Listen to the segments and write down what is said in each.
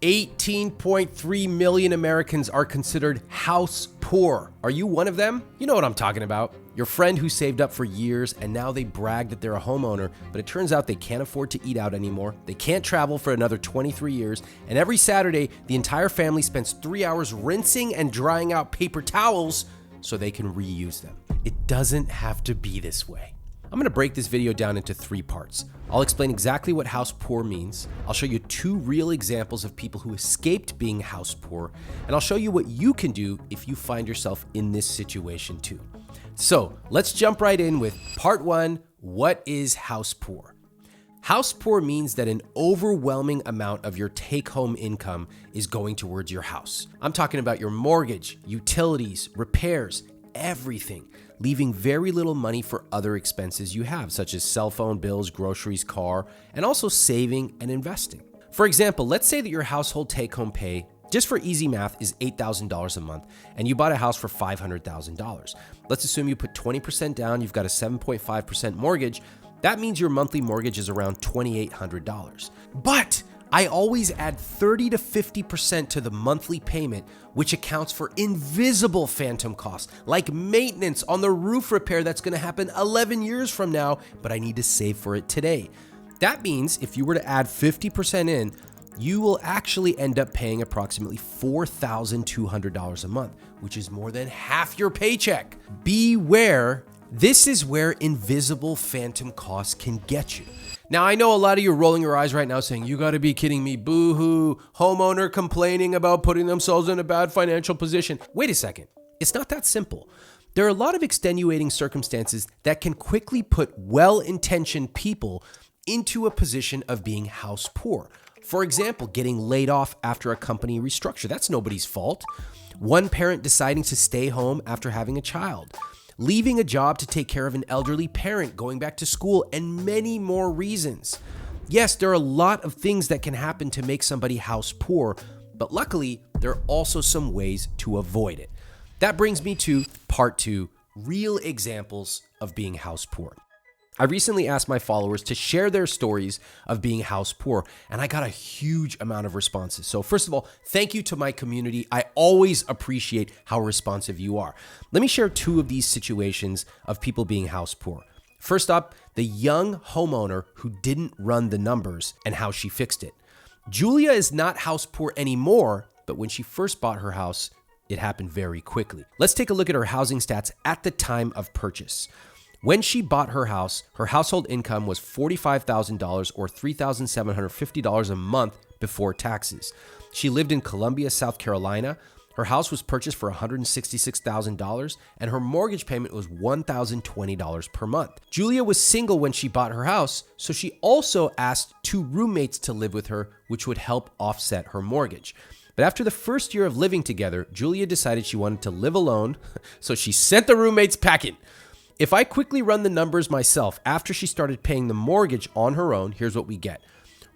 18.3 million Americans are considered house poor. Are you one of them? You know what I'm talking about. Your friend who saved up for years and now they brag that they're a homeowner, but it turns out they can't afford to eat out anymore. They can't travel for another 23 years. And every Saturday, the entire family spends 3 hours rinsing and drying out paper towels so they can reuse them. It doesn't have to be this way. I'm gonna break this video down into 3 parts. I'll explain exactly what house poor means. I'll show you 2 real examples of people who escaped being house poor, and I'll show you what you can do if you find yourself in this situation too. So let's jump right in with part 1, what is house poor? House poor means that an overwhelming amount of your take-home income is going towards your house. I'm talking about your mortgage, utilities, repairs, everything, leaving very little money for other expenses you have, such as cell phone bills, groceries, car, and also saving and investing. For example, let's say that your household take-home pay, just for easy math, is $8,000 a month, and you bought a house for $500,000. Let's assume you put 20% down, you've got a 7.5% mortgage. That means your monthly mortgage is around $2,800. But I always add 30 to 50% to the monthly payment, which accounts for invisible phantom costs, like maintenance on the roof repair that's gonna happen 11 years from now, but I need to save for it today. That means if you were to add 50% in, you will actually end up paying approximately $4,200 a month, which is more than half your paycheck. Beware, this is where invisible phantom costs can get you. Now, I know a lot of you are rolling your eyes right now saying, you gotta be kidding me, boo-hoo, homeowner complaining about putting themselves in a bad financial position. Wait a second, it's not that simple. There are a lot of extenuating circumstances that can quickly put well-intentioned people into a position of being house poor. For example, getting laid off after a company restructure, that's nobody's fault. One parent deciding to stay home after having a child, leaving a job to take care of an elderly parent, going back to school, and many more reasons. Yes, there are a lot of things that can happen to make somebody house poor, but luckily, there are also some ways to avoid it. That brings me to part 2, real examples of being house poor. I recently asked my followers to share their stories of being house poor, and I got a huge amount of responses. So first of all, thank you to my community. I always appreciate how responsive you are. Let me share 2 of these situations of people being house poor. First up, the young homeowner who didn't run the numbers and how she fixed it. Julia is not house poor anymore, but when she first bought her house, it happened very quickly. Let's take a look at her housing stats at the time of purchase. When she bought her house, her household income was $45,000 or $3,750 a month before taxes. She lived in Columbia, South Carolina. Her house was purchased for $166,000 and her mortgage payment was $1,020 per month. Julia was single when she bought her house, so she also asked 2 roommates to live with her, which would help offset her mortgage. But after the first year of living together, Julia decided she wanted to live alone, so she sent the roommates packing. If I quickly run the numbers myself, after she started paying the mortgage on her own, here's what we get.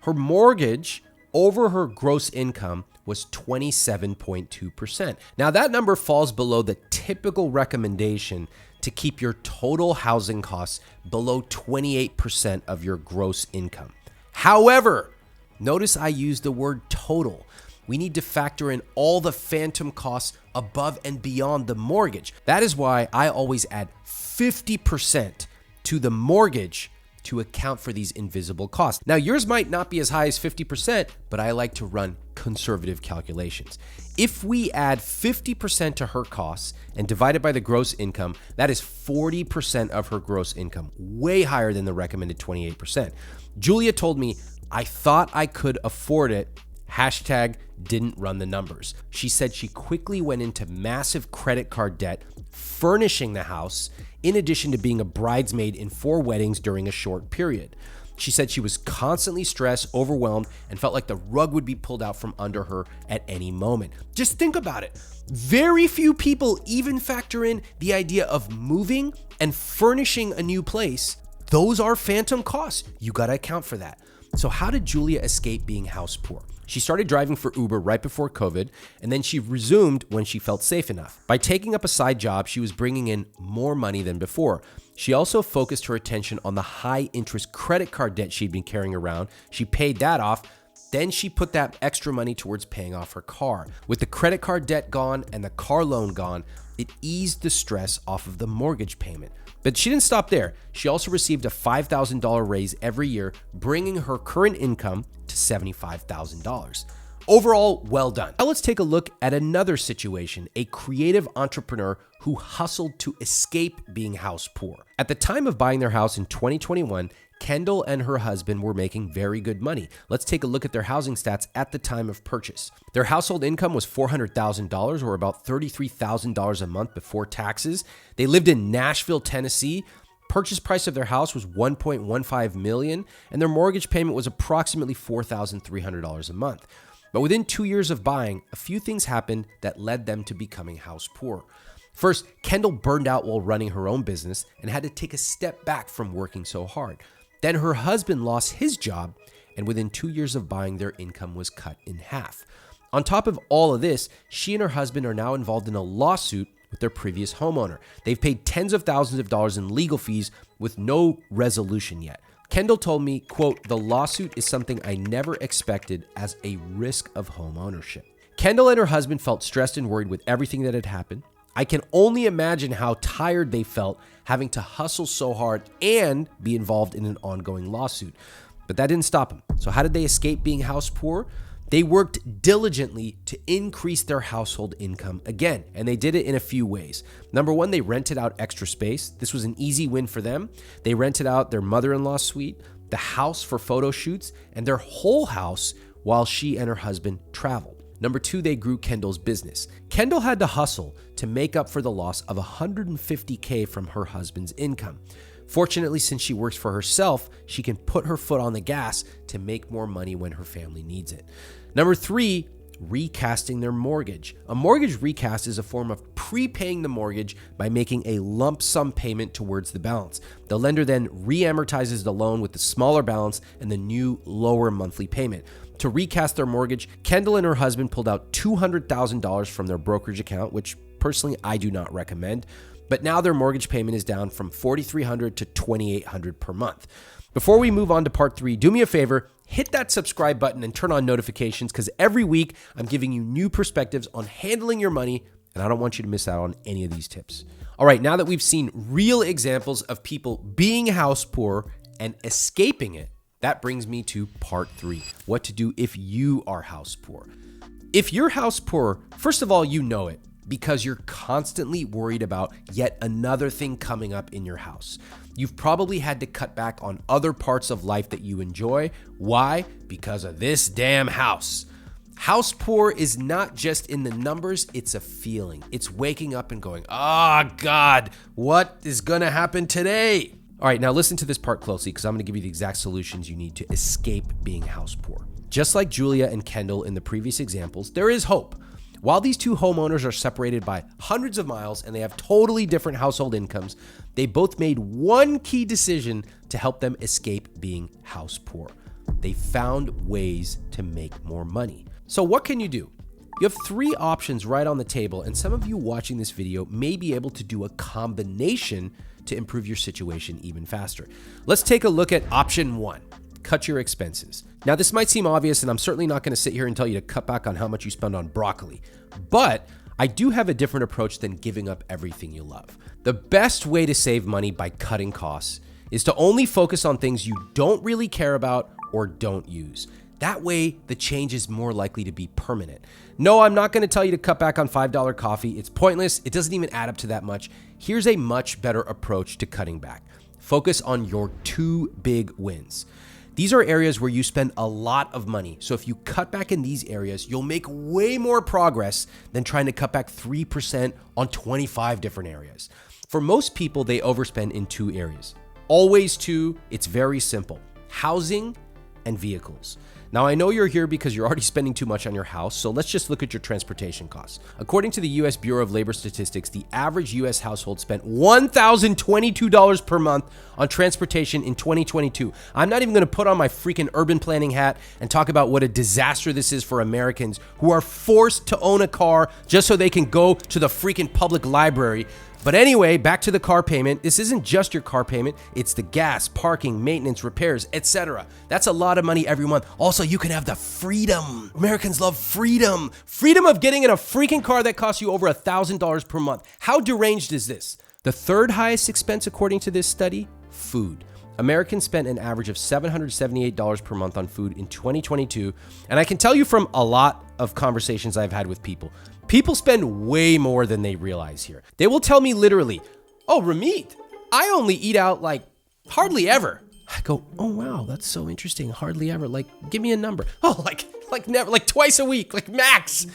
Her mortgage over her gross income was 27.2%. Now that number falls below the typical recommendation to keep your total housing costs below 28% of your gross income. However, notice I used the word total. We need to factor in all the phantom costs above and beyond the mortgage. That is why I always add 50% to the mortgage to account for these invisible costs. Now, yours might not be as high as 50%, but I like to run conservative calculations. If we add 50% to her costs and divide it by the gross income, that is 40% of her gross income, way higher than the recommended 28%. Julia told me, I thought I could afford it. Hashtag didn't run the numbers. She said she quickly went into massive credit card debt, furnishing the house, in addition to being a bridesmaid in 4 weddings during a short period. She said she was constantly stressed, overwhelmed, and felt like the rug would be pulled out from under her at any moment. Just think about it. Very few people even factor in the idea of moving and furnishing a new place. Those are phantom costs. You gotta account for that. So how did Julia escape being house poor? She started driving for Uber right before COVID, and then she resumed when she felt safe enough. By taking up a side job, she was bringing in more money than before. She also focused her attention on the high interest credit card debt she'd been carrying around. She paid that off, Then she put that extra money towards paying off her car. With the credit card debt gone and the car loan gone, it eased the stress off of the mortgage payment. But she didn't stop there. She also received a $5,000 raise every year, bringing her current income to $75,000. Overall, well done. Now let's take a look at another situation, a creative entrepreneur who hustled to escape being house poor. At the time of buying their house in 2021, Kendall and her husband were making very good money. Let's take a look at their housing stats at the time of purchase. Their household income was $400,000, or about $33,000 a month before taxes. They lived in Nashville, Tennessee. Purchase price of their house was $1.15 million, and their mortgage payment was approximately $4,300 a month. But within 2 years of buying, a few things happened that led them to becoming house poor. First, Kendall burned out while running her own business and had to take a step back from working so hard. Then her husband lost his job, and within 2 years of buying, their income was cut in half. On top of all of this, she and her husband are now involved in a lawsuit with their previous homeowner. They've paid tens of thousands of dollars in legal fees with no resolution yet. Kendall told me, quote, "The lawsuit is something I never expected as a risk of home ownership." Kendall and her husband felt stressed and worried with everything that had happened. I can only imagine how tired they felt having to hustle so hard and be involved in an ongoing lawsuit. But that didn't stop them. So how did they escape being house poor? They worked diligently to increase their household income again, and they did it in a few ways. Number one, they rented out extra space. This was an easy win for them. They rented out their mother-in-law suite, the house for photo shoots, and their whole house while she and her husband traveled. Number two, they grew Kendall's business. Kendall had to hustle to make up for the loss of $150K from her husband's income. Fortunately, since she works for herself, she can put her foot on the gas to make more money when her family needs it. Number three, recasting their mortgage. A mortgage recast is a form of prepaying the mortgage by making a lump sum payment towards the balance. The lender then re-amortizes the loan with the smaller balance and the new lower monthly payment. To recast their mortgage, Kendall and her husband pulled out $200,000 from their brokerage account, which personally I do not recommend. But now their mortgage payment is down from $4,300 to $2,800 per month. Before we move on to part three, do me a favor, hit that subscribe button and turn on notifications, because every week I'm giving you new perspectives on handling your money, and I don't want you to miss out on any of these tips. All right, now that we've seen real examples of people being house poor and escaping it, that brings me to part three, what to do if you are house poor. If you're house poor, first of all, you know it because you're constantly worried about yet another thing coming up in your house. You've probably had to cut back on other parts of life that you enjoy. Why? Because of this damn house. House poor is not just in the numbers, it's a feeling. It's waking up and going, "Oh God, what is gonna happen today?" All right, now listen to this part closely because I'm gonna give you the exact solutions you need to escape being house poor. Just like Julia and Kendall in the previous examples, there is hope. While these two homeowners are separated by hundreds of miles and they have totally different household incomes, they both made one key decision to help them escape being house poor. They found ways to make more money. So what can you do? You have three options right on the table, and some of you watching this video may be able to do a combination to improve your situation even faster. Let's take a look at option one. Cut your expenses. Now, this might seem obvious, and I'm certainly not going to sit here and tell you to cut back on how much you spend on broccoli, but I do have a different approach than giving up everything you love. The best way to save money by cutting costs is to only focus on things you don't really care about or don't use. That way, the change is more likely to be permanent. No, I'm not going to tell you to cut back on $5 coffee. It's pointless. It doesn't even add up to that much. Here's a much better approach to cutting back. Focus on your two big wins. These are areas where you spend a lot of money. So if you cut back in these areas, you'll make way more progress than trying to cut back 3% on 25 different areas. For most people, they overspend in two areas. Always two. It's very simple. Housing and vehicles. Now, I know you're here because you're already spending too much on your house, so let's just look at your transportation costs. According to the U.S. Bureau of Labor Statistics, the average U.S. household spent $1,022 per month on transportation in 2022. I'm not even going to put on my freaking urban planning hat and talk about what a disaster this is for Americans who are forced to own a car just so they can go to the freaking public library. But anyway, back to the car payment. This isn't just your car payment. It's the gas, parking, maintenance, repairs, etc. That's a lot of money every month. Also, you can have the freedom. Americans love freedom. Freedom of getting in a freaking car that costs you over $1,000 per month. How deranged is this? The third highest expense according to this study, food. Americans spent an average of $778 per month on food in 2022. And I can tell you from a lot of conversations I've had with people spend way more than they realize here. They will tell me literally, oh, Ramit, I only eat out like hardly ever. I go, oh, wow, that's so interesting. Hardly ever. Like, give me a number. Oh, like never, like twice a week, like max.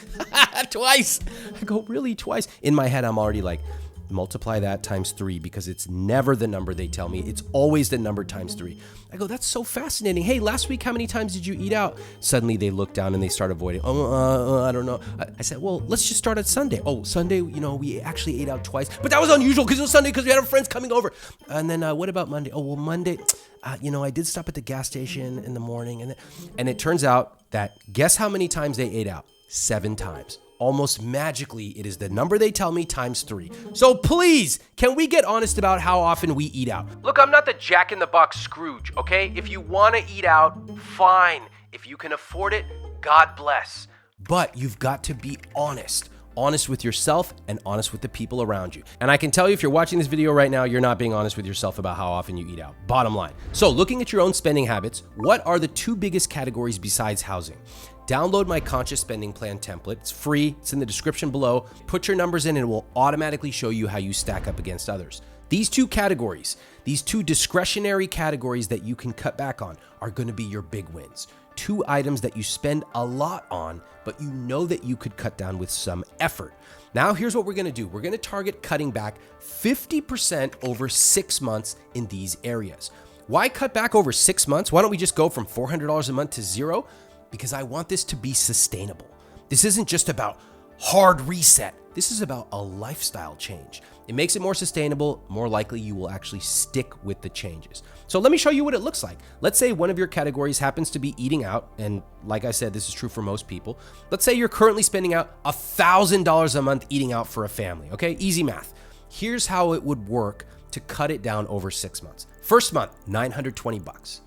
Twice. I go, really, twice? In my head, I'm already like, multiply that times 3 because it's never the number they tell me. It's always the number times 3. I go, that's so fascinating. Hey, last week, how many times did you eat out? Suddenly they look down and they start avoiding. I don't know. I said, well, let's just start at Sunday. Oh, Sunday, we actually ate out twice, but that was unusual because it was Sunday because we had our friends coming over. And then what about Monday? Oh, well, Monday, I did stop at the gas station in the morning. And it turns out that guess how many times they ate out? 7 times. Almost magically, it is the number they tell me times 3. So please, can we get honest about how often we eat out? Look, I'm not the Jack-in-the-Box Scrooge, okay? If you want to eat out, fine. If you can afford it, God bless. But you've got to be honest. Honest with yourself and honest with the people around you. And I can tell you if you're watching this video right now, you're not being honest with yourself about how often you eat out. Bottom line. So looking at your own spending habits, what are the 2 biggest categories besides housing? Download my conscious spending plan template. It's free. It's in the description below. Put your numbers in and it will automatically show you how you stack up against others. These 2 categories, these 2 discretionary categories that you can cut back on are going to be your big wins. 2 items that you spend a lot on, but you know that you could cut down with some effort. Now, here's what we're going to do. We're going to target cutting back 50% over 6 months in these areas. Why cut back over 6 months? Why don't we just go from $400 a month to 0? Because I want this to be sustainable. This isn't just about hard reset. This is about a lifestyle change. It makes it more sustainable. More likely you will actually stick with the changes. So let me show you what it looks like. Let's say one of your categories happens to be eating out. And like I said, this is true for most people. Let's say you're currently spending out $1,000 a month eating out for a family. Okay, easy math. Here's how it would work to cut it down over 6 months. First month, $920.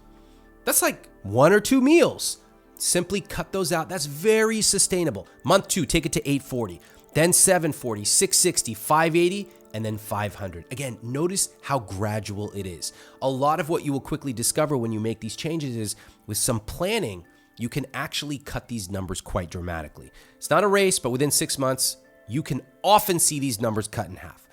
That's like 1 or 2 meals. Simply cut those out. That's very sustainable. Month 2, take it to $840, then $740, $660, $580, and then $500. Again, notice how gradual it is. A lot of what you will quickly discover when you make these changes is with some planning, you can actually cut these numbers quite dramatically. It's not a race, but within 6 months, you can often see these numbers cut in half.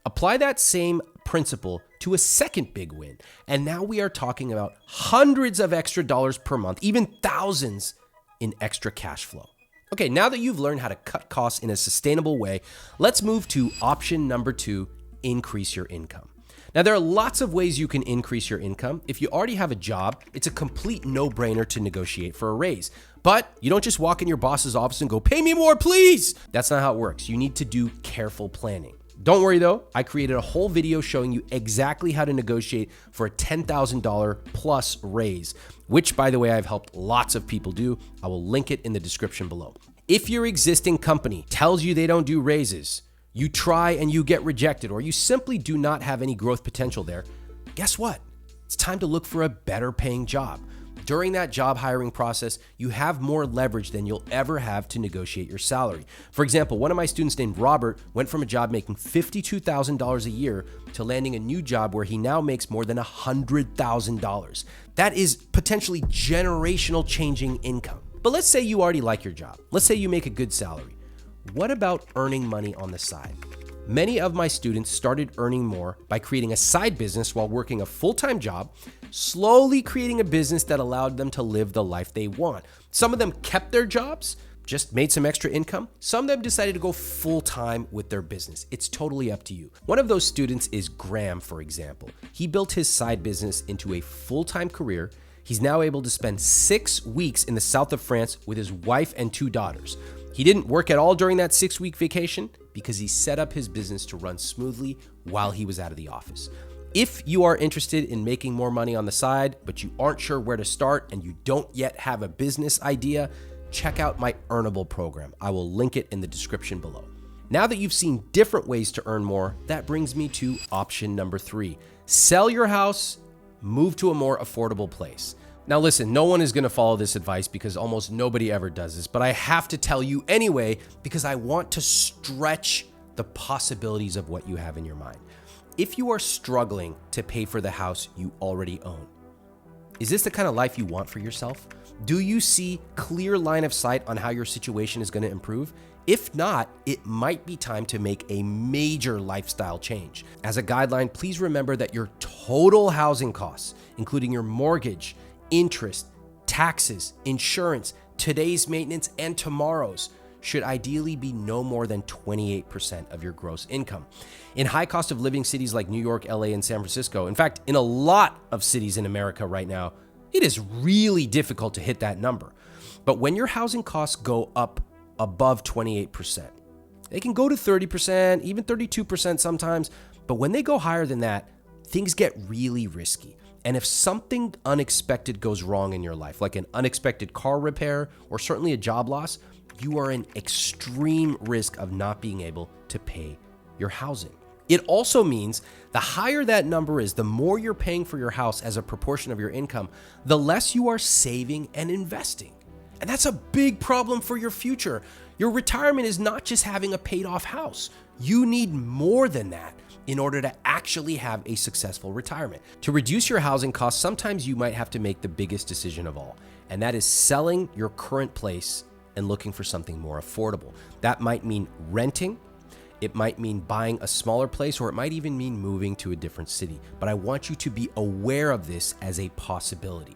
Apply that same principle to a second big win. And now we are talking about hundreds of extra dollars per month, even thousands in extra cash flow. Okay, now that you've learned how to cut costs in a sustainable way, let's move to option number 2, increase your income. Now, there are lots of ways you can increase your income. If you already have a job, it's a complete no-brainer to negotiate for a raise. But you don't just walk in your boss's office and go, pay me more, please. That's not how it works. You need to do careful planning. Don't worry though, I created a whole video showing you exactly how to negotiate for a $10,000 plus raise, which by the way, I've helped lots of people do. I will link it in the description below. If your existing company tells you they don't do raises, you try and you get rejected, or you simply do not have any growth potential there, guess what? It's time to look for a better paying job. During that job hiring process, you have more leverage than you'll ever have to negotiate your salary. For example, one of my students named Robert went from a job making $52,000 a year to landing a new job where he now makes more than $100,000. That is potentially generational changing income. But let's say you already like your job. Let's say you make a good salary. What about earning money on the side? Many of my students started earning more by creating a side business while working a full-time job, slowly creating a business that allowed them to live the life they want. Some of them kept their jobs, just made some extra income. Some of them decided to go full-time with their business. It's totally up to you. One of those students is Graham, for example. He built his side business into a full-time career. He's now able to spend 6 weeks in the south of France with his wife and 2 daughters. He didn't work at all during that 6-week vacation because he set up his business to run smoothly while he was out of the office. If you are interested in making more money on the side, but you aren't sure where to start and you don't yet have a business idea, check out my Earnable program. I will link it in the description below. Now that you've seen different ways to earn more, that brings me to option number 3. Sell your house, move to a more affordable place. Now listen, no one is going to follow this advice because almost nobody ever does this, but I have to tell you anyway because I want to stretch the possibilities of what you have in your mind. If you are struggling to pay for the house you already own, is this the kind of life you want for yourself? Do you see clear line of sight on how your situation is going to improve? If not, it might be time to make a major lifestyle change. As a guideline, please remember that your total housing costs, including your mortgage, interest, taxes, insurance, today's maintenance, and tomorrow's, should ideally be no more than 28% of your gross income. In high cost of living cities like New York, LA, and San Francisco, in fact, in a lot of cities in America right now, it is really difficult to hit that number. But when your housing costs go up above 28%, they can go to 30%, even 32% sometimes, but when they go higher than that, things get really risky. And if something unexpected goes wrong in your life, like an unexpected car repair or certainly a job loss, you are in extreme risk of not being able to pay your housing. It also means the higher that number is, the more you're paying for your house as a proportion of your income, the less you are saving and investing. And that's a big problem for your future. Your retirement is not just having a paid off house. You need more than that in order to actually have a successful retirement. To reduce your housing costs, sometimes you might have to make the biggest decision of all, and that is selling your current place and looking for something more affordable. That might mean renting, it might mean buying a smaller place, or it might even mean moving to a different city. But I want you to be aware of this as a possibility.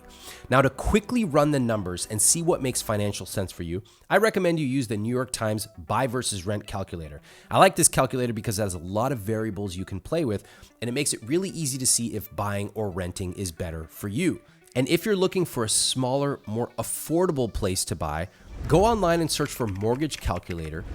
Now, to quickly run the numbers and see what makes financial sense for you, I recommend you use the New York Times buy versus rent calculator. I like this calculator because it has a lot of variables you can play with, and it makes it really easy to see if buying or renting is better for you. And if you're looking for a smaller, more affordable place to buy, go online and search for mortgage calculator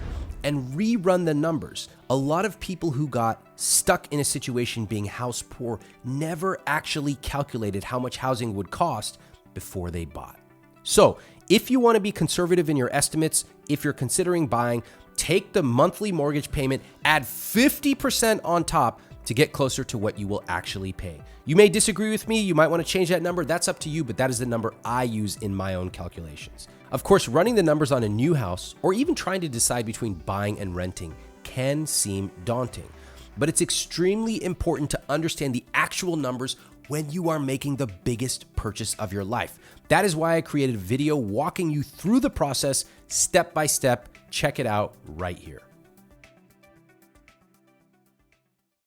and rerun the numbers. A lot of people who got stuck in a situation being house poor never actually calculated how much housing would cost before they bought. So if you want to be conservative in your estimates, if you're considering buying, take the monthly mortgage payment, add 50% on top to get closer to what you will actually pay. You may disagree with me, you might want to change that number, that's up to you, but that is the number I use in my own calculations. Of course, running the numbers on a new house, or even trying to decide between buying and renting, can seem daunting, but it's extremely important to understand the actual numbers when you are making the biggest purchase of your life. That is why I created a video walking you through the process step by step. Check it out right here.